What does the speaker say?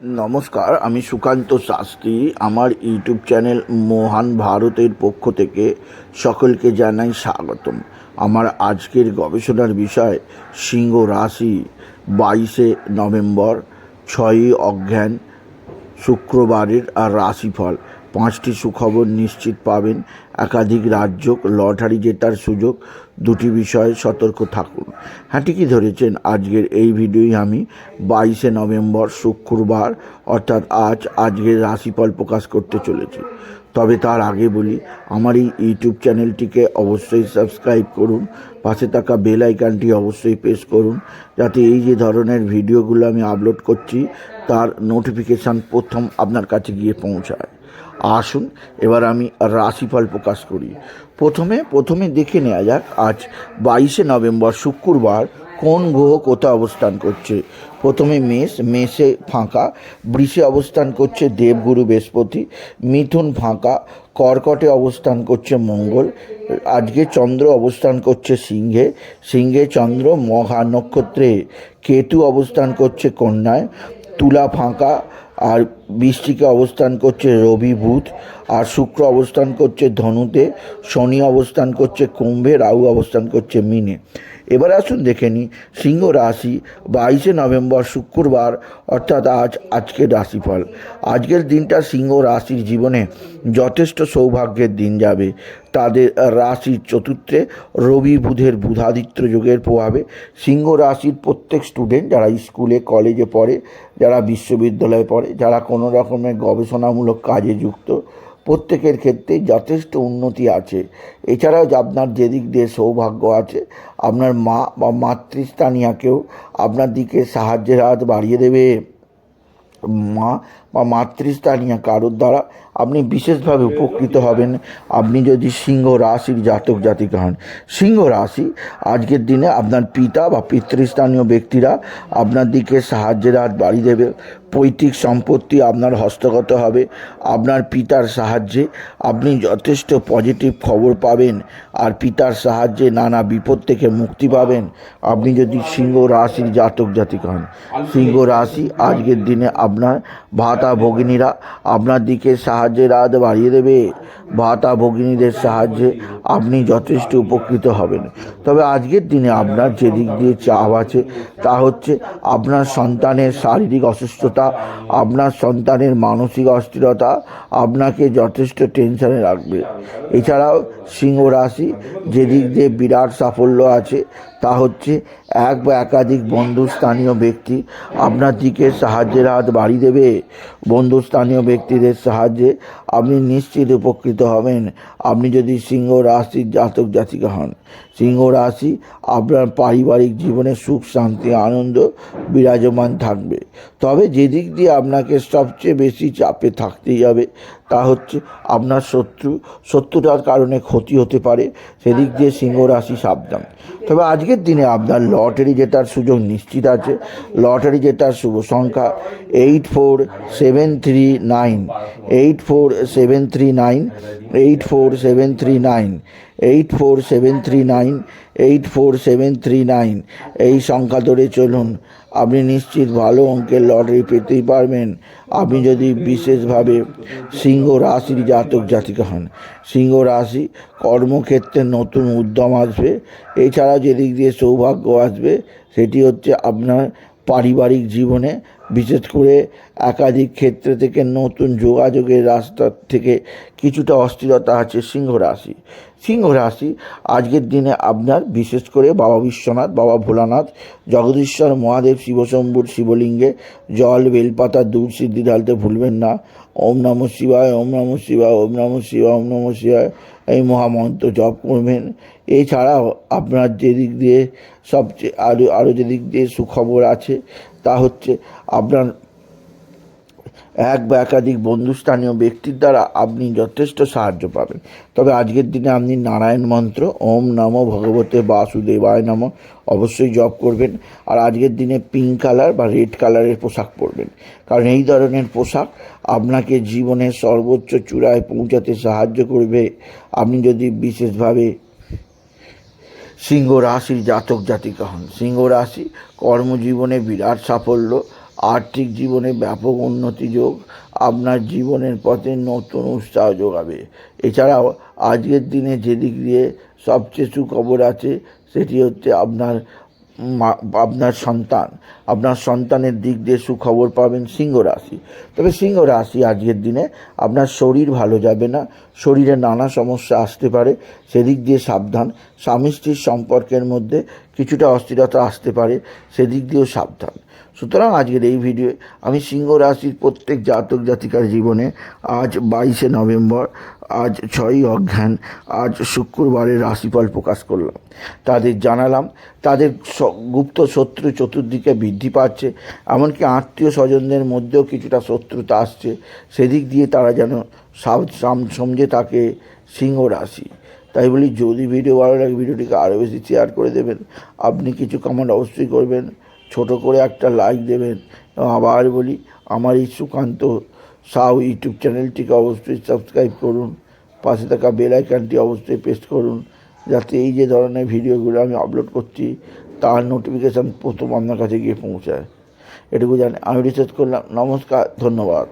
নমস্কার, আমি সুকান্ত শাস্ত্রী। আমার ইউটিউব চ্যানেল মহান ভারতের পক্ষ থেকে সকলকে জানাই স্বাগতম। আমার আজকের গবেষণার বিষয় সিংহ রাশি 22শে নভেম্বর, 6ই অগ্রহায়ণ, শুক্রবারের আর রাশিফল। 5টি সুখবর নিশ্চিত পাবেন, একাধিক রাজ্য, লটারি জেতার সুযোগ। দুটি বিষয়ে সতর্ক থাকুন। হ্যাঁ, ঠিকই ধরেছেন। আজকের এই ভিডিওই আমি 22শে নভেম্বর শুক্রবার অর্থাৎ আজকের রাশিফল প্রকাশ করতে চলেছি। তবে তার আগে বলি, আমার এই ইউটিউব চ্যানেলটিকে অবশ্যই সাবস্ক্রাইব করুন, পাশে থাকা বেল আইকনটি অবশ্যই প্রেস করুন, যাতে এই যে ধরনের ভিডিওগুলো আমি আপলোড করছি তার নোটিফিকেশান প্রথম আপনার কাছে গিয়ে পৌঁছায়। আসুন এবার আমি রাশিফল প্রকাশ করি। প্রথমে দেখে নেওয়া যাক আজ 22শে নভেম্বর শুক্রবার কোন গ্রহ কোথায় অবস্থান করছে। প্রথমে মেষে ফাঁকা, বৃষে অবস্থান করছে দেবগুরু বৃহস্পতি, মিথুন ফাঁকা, কর্কটে অবস্থান করছে মঙ্গল। আজকে চন্দ্র অবস্থান করছে সিংহে চন্দ্র, মহা নক্ষত্রে কেতু অবস্থান করছে কন্যায়, তুলা ফাঁকা, আর বৃশ্চিকে অবস্থান করছে রবি বুধ, আর শুক্র অবস্থান করছে ধনুতে, শনি অবস্থান করছে কুম্ভে, রাহু অবস্থান করছে মীনে। এবার আসুন দেখে নিই সিংহ রাশি 22শে নভেম্বর শুক্রবার অর্থাৎ আজকের রাশিফল। আজকের দিনটা সিংহ রাশির জীবনে যথেষ্ট সৌভাগ্যের দিন যাবে। তাদের রাশির চতুর্থে রবি বুধের বুধাদিত্য যোগের প্রভাবে সিংহ রাশির প্রত্যেক স্টুডেন্ট, যারা স্কুলে কলেজে পড়ে, যারা বিশ্ববিদ্যালয়ে পড়ে, যারা কোনো রকমের গবেষণামূলক কাজে যুক্ত, প্রত্যেকের ক্ষেত্রে যথেষ্ট উন্নতি আছে। এছাড়াও আপনার যেদিক দিয়ে সৌভাগ্য আছে, আপনার মা বা মাতৃস্থানীয়াকেও আপনার দিকে সাহায্যের হাত বাড়িয়ে দেবে। মা বা মাতৃস্থানীয় কারোর দ্বারা আপনি বিশেষভাবে উপকৃত হবেন আপনি যদি সিংহ রাশির জাতক জাতিকা হন। সিংহ রাশি আজকের দিনে আপনার পিতা বা পিতৃস্থানীয় ব্যক্তিরা আপনার দিকে সাহায্যের হাত বাড়িয়ে দেবে। পৈতৃক সম্পত্তি আপনার হস্তগত হবে। আপনার পিতার সাহায্যে আপনি যথেষ্ট পজিটিভ খবর পাবেন, আর পিতার সাহায্যে নানা বিপদ থেকে মুক্তি পাবেন আপনি যদি সিংহ রাশির জাতক জাতিকা হন। সিংহ রাশি আজকের দিনে আপনার ভাতা ভগিনীরা আপনার দিকে সাহায্যের হাত বাড়িয়ে দেবে। ভাতা ভগিনীদের সাহায্যে আপনি যথেষ্ট উপকৃত হবেন। তবে আজকের দিনে আপনার যে দিক দিয়ে চাপ আছে তা হচ্ছে আপনার সন্তানের শারীরিক অসুস্থতা, আপনার সন্তানের মানসিক অস্থিরতা আপনাকে যথেষ্ট টেনশনে রাখবে। এছাড়াও সিংহ রাশি যে দিক দিয়ে বিরাট সাফল্য আছে তা হচ্ছে এক বা একাধিক বন্ধুস্থানীয় ব্যক্তি আপনার দিকে সাহায্যের হাত বাড়িয়ে দেবে। বন্ধুস্থানীয় ব্যক্তিদের সাহায্যে আপনি নিশ্চিত উপকৃত হবেন আপনি যদি সিংহ রাশির জাতক জাতিকা হন। সিংহ রাশি আপনার পারিবারিক জীবনে সুখ শান্তি আনন্দ বিরাজমান থাকবে। তবে যে দিক দিয়ে আপনাকে সবচেয়ে বেশি চাপে থাকতেই হবে তা হচ্ছে আপনার শত্রুতার কারণে ক্ষতি হতে পারে, সেদিক দিয়ে সিংহ রাশি সাবধান। তবে আজকের দিনে আপনার লটারি জেতার সুযোগ নিশ্চিত আছে। লটারি জেতার শুভ সংখ্যা 84739, 84739, 84739, 84739, 84739 এই সংখ্যা ধরে চলুন। আপনি নিশ্চিত ভালো অঙ্কের লটারি পেতেই পারবেন আপনি যদি বিশেষভাবে সিংহ রাশির জাতক জাতিকা হন। সিংহ রাশি কর্মক্ষেত্রে নতুন উদ্যম আসবে। এছাড়া যেদিক দিয়ে সৌভাগ্য আসবে সেটি হচ্ছে আপনার পারিবারিক জীবনে, বিশেষ করে একাধিক ক্ষেত্র থেকে নতুন যোগাযোগের রাস্তা থেকে কিছুটা অস্থিরতা আছে সিংহ রাশি আজকের দিনে আপনার বিশেষ করে বাবা বিশ্বনাথ, বাবা ভোলানাথ, জগদীশ্বর মহাদেব, শিবশম্ভুর শিবলিঙ্গে জল বেলপাতা দুধ সিদ্ধি ঢালতে ভুলবেন না। ওম নমঃ শিবায়, ওম নমঃ শিবায়, ওম নমঃ শিবায়, ওম নমঃ শিবায় এই মহামন্ত্র জপ করবেন। এছাড়াও আপনার যেদিক দিয়ে সবচেয়ে আরও যেদিক দিয়ে সুখবর আছে তা হচ্ছে আপনার এক বা একাধিক বন্ধুস্থানীয় ব্যক্তির দ্বারা আপনি যথেষ্ট সাহায্য পাবেন। তবে আজকের দিনে আপনি নারায়ণ মন্ত্র ওম নমো ভগবতে বাসুদেবায় নমঃ অবশ্যই জপ করবেন। আর আজকের দিনে পিঙ্ক কালার বা রেড কালারের পোশাক পরবেন, কারণ এই ধরনের পোশাক আপনাকে জীবনের সর্বোচ্চ চূড়ায় পৌঁছাতে সাহায্য করবে আপনি যদি বিশেষভাবে সিংহ রাশির জাতক জাতিকা হন। সিংহ রাশি কর্মজীবনে বিরাট সাফল্য আর্থিক জীবনে ব্যাপক উন্নতি যোগ আপনার জীবনের পথে নতুন উৎসাহ যোগাবে। এছাড়াও আজকের দিনে যেদিক দিয়ে সবচেয়ে সুখবর আছে সেটি হচ্ছে আপনার সন্তানের দিক দিয়ে সুখবর পাবেন সিংহ রাশি। তবে সিংহ রাশি আজকের দিনে আপনার শরীর ভালো যাবে না, শরীরে নানা সমস্যা আসতে পারে, সেদিক দিয়ে সাবধান। স্বামী স্ত্রীর সম্পর্কের মধ্যে কিছুটা অস্থিরতা আসতে পারে, সেদিক দিয়েও সাবধান। সুতরাং আজকের এই ভিডিওয়ে আমি সিংহ রাশির প্রত্যেক জাতক জাতিকার জীবনে আজ 22শে নভেম্বর, আজ 6ই অঘ্রান, আজ শুক্রবারের রাশিফল প্রকাশ করলাম। তাদের জানালাম তাদের গুপ্ত শত্রু চতুর্দিকে বৃদ্ধি পাচ্ছে, এমনকি আত্মীয় স্বজনদের মধ্যেও কিছুটা শত্রুতা আসছে, সেদিক দিয়ে তারা যেন সমঝে থাকে সিংহ রাশি। তাই বলি, যদি ভিডিও ভালো লাগে ভিডিওটিকে আরও বেশি শেয়ার করে দেবেন। আপনি কিছু কমেন্ট অবশ্যই করবেন, ছোট করে একটা লাইক দেবেন। এবং আবার বলি, আমার এই সুকান্ত সাউ ইউটিউব চ্যানেলটিকে অবশ্যই সাবস্ক্রাইব করুন, পাশে থাকা বেল আইকনটি অবশ্যই প্রেস করুন, যাতে এই যে ধরনের ভিডিওগুলো আমি আপলোড করছি তার নোটিফিকেশান প্রথম আপনার কাছে গিয়ে পৌঁছায়। এটুকু জানি। আমি রিসার্চ করলাম। নমস্কার, ধন্যবাদ।